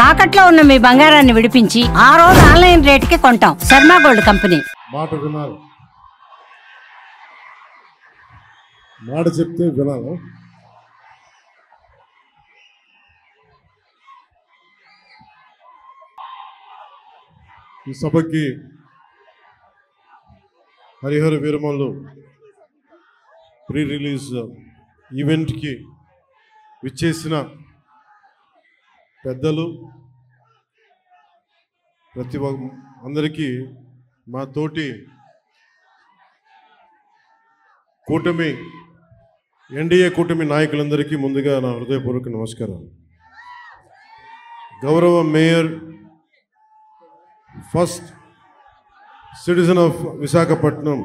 తాకట్లో ఉన్న మీ బంగారాన్ని విడిపించి ఆ రోజు ఆన్లైన్ రేటుకి కొంటాం. Sharma gold company. మాట వినాలి, మాట చెప్తే వినాలి. ఈ సభకి హరిహర వీరమల్లు ప్రీ రిలీజ్ ఈవెంట్కి విచ్చేసిన పెద్దలు ప్రతి అందరికీ మా తోటి కూటమి ఎన్డీఏ కూటమి నాయకులందరికీ ముందుగా నా హృదయపూర్వక నమస్కారం. గౌరవ mayor, first citizen of Visakhapatnam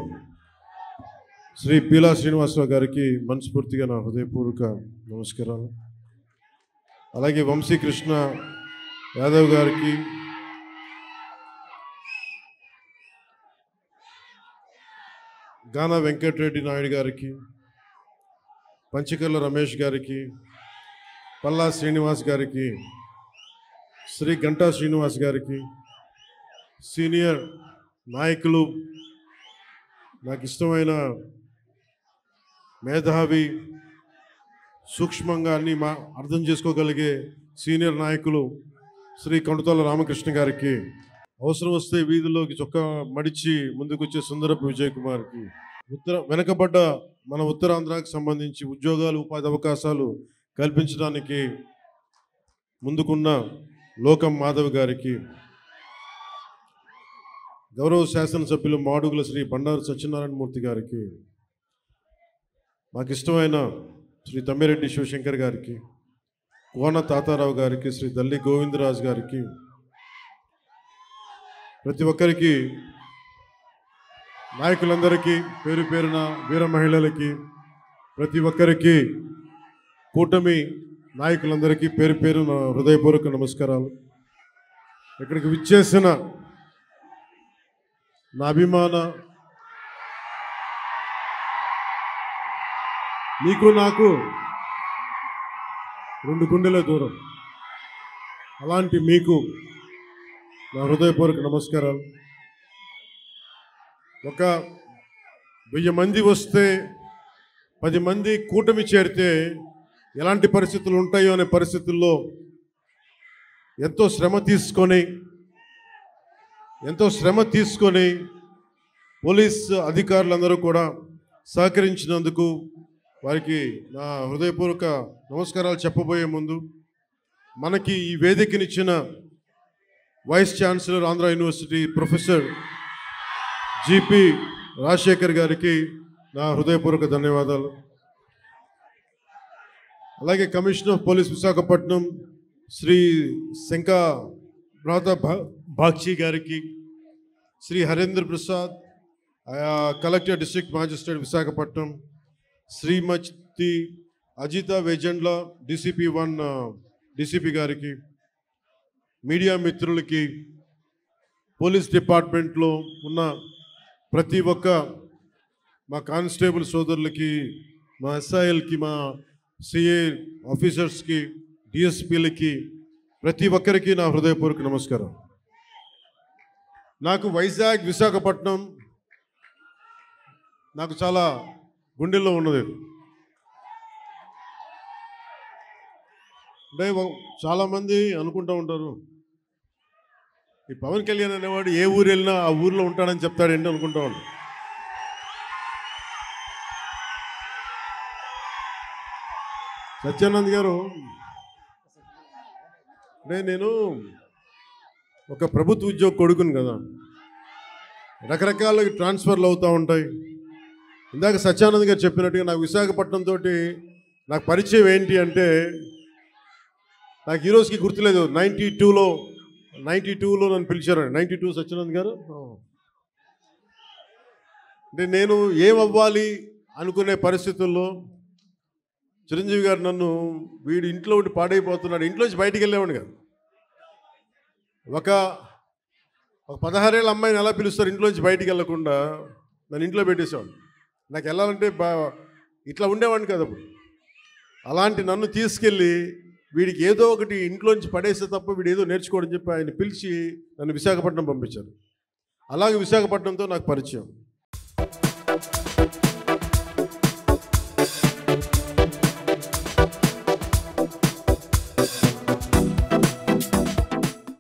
Shri Peela Srinivasarao గారికి మనస్ఫూర్తిగా నా హృదయపూర్వక నమస్కారాలు. అలాగే వంశీకృష్ణ యాదవ్ గారికి, గానా వెంకటరెడ్డి నాయుడు గారికి, పంచకర్ల రమేష్ గారికి, పల్లా శ్రీనివాస్ గారికి, శ్రీ గంటా శ్రీనివాస్ గారికి, సీనియర్ నాయకులు, నాకు ఇష్టమైన మేధావి, సూక్ష్మంగా అన్ని అర్థం చేసుకోగలిగే సీనియర్ నాయకులు శ్రీ కొండతాల రామకృష్ణ గారికి, అవసరం వస్తే వీధుల్లోకి చొక్కా మడిచి ముందుకొచ్చే సుందరపు విజయ్ కుమార్కి, వెనకబడ్డ మన ఉత్తరాంధ్రాకి సంబంధించి ఉద్యోగాలు, ఉపాధి అవకాశాలు కల్పించడానికి ముందుకున్న లోకం మాధవ్ గారికి, గౌరవ శాసనసభ్యులు మాడుగుల శ్రీ బండారు సత్యనారాయణమూర్తి గారికి, మాకు ఇష్టమైన శ్రీ తమ్మిరెడ్డి శివశంకర్ గారికి, కోన తాతారావు గారికి, శ్రీ దల్లి గోవిందరాజు గారికి, ప్రతి ఒక్కరికి, నాయకులందరికీ, పేరు పేరున వీర మహిళలకి, ప్రతి ఒక్కరికి, కూటమి నాయకులందరికీ పేరు పేరున హృదయపూర్వక నమస్కారాలు. ఇక్కడికి విచ్చేసిన నా అభిమాన, మీకు నాకు 2 గుండెల దూరం, అలాంటి మీకు నా హృదయపూర్వక నమస్కారాలు. ఒక 1000 మంది వస్తే 10 మంది కూటమి చేరితే ఎలాంటి పరిస్థితులు ఉంటాయో అనే పరిస్థితుల్లో ఎంతో శ్రమ తీసుకొని పోలీస్ అధికారులందరూ కూడా సహకరించినందుకు వారికి నా హృదయపూర్వక నమస్కారాలు చెప్పబోయే ముందు, మనకి ఈ వేదికనిచ్చిన vice chancellor Andhra university professor G P Rajasekhar గారికి నా హృదయపూర్వక ధన్యవాదాలు. అలాగే commissioner of police Visakhapatnam Shri Shanka Bakshi గారికి, Shri Harendra Prasad collector district magistrate Visakhapatnam, Shrimati Ajitha Vejandla DCP 1 DCP గారికి, మీడియా మిత్రులకి, పోలీస్ డిపార్ట్మెంట్లో ఉన్న ప్రతి ఒక్క మా కానిస్టేబుల్ సోదరులకి, మా ఎస్ఐఎల్కి, మా సిఏ ఆఫీసర్స్కి, డిఎస్పీలకి, ప్రతి ఒక్కరికి నా హృదయపూర్వక నమస్కారం. నాకు వైజాగ్, విశాఖపట్నం నాకు చాలా గుండెల్లో ఉన్నది. అంటే చాలామంది అనుకుంటూ ఉంటారు, ఈ పవన్ కళ్యాణ్ అనేవాడు ఏ ఊరు వెళ్ళినా ఆ ఊర్లో ఉంటాడని చెప్తాడేంటి అనుకుంటా ఉంటాడు. సత్యానంద్ గారు, అంటే నేను ఒక ప్రభుత్వ ఉద్యోగ కొడుకుని కదా, రకరకాల ట్రాన్స్ఫర్లు అవుతూ ఉంటాయి. ఇందాక సత్యానంద్ గారు చెప్పినట్టుగా నాకు విశాఖపట్నం తోటి నాకు పరిచయం ఏంటి అంటే, నాకు ఈరోజుకి గుర్తులేదు, 92లో నన్ను పిలిచారు. 92 సత్యానంద్ గారు. అంటే నేను ఏమవ్వాలి అనుకునే పరిస్థితుల్లో చిరంజీవి గారు నన్ను, వీడు ఇంట్లో ఉండి పాడైపోతున్నాడు, ఇంట్లోంచి బయటికి వెళ్ళేవాడు కాదు. ఒక 16 ఏళ్ళ అమ్మాయిని ఎలా పిలుస్తారు ఇంట్లోంచి బయటికి వెళ్ళకుండా, నన్ను ఇంట్లో పెట్టేసేవాడు. నాకు వెళ్ళాలంటే ఇట్లా ఉండేవాడిని కదా. అప్పుడు అలాంటి నన్ను తీసుకెళ్ళి వీడికి ఏదో ఒకటి ఇంట్లోంచి పడేస్తే తప్ప వీడు ఏదో నేర్చుకోవడం చెప్పి ఆయన పిలిచి నన్ను విశాఖపట్నం పంపించారు. అలాగే విశాఖపట్నంతో నాకు పరిచయం.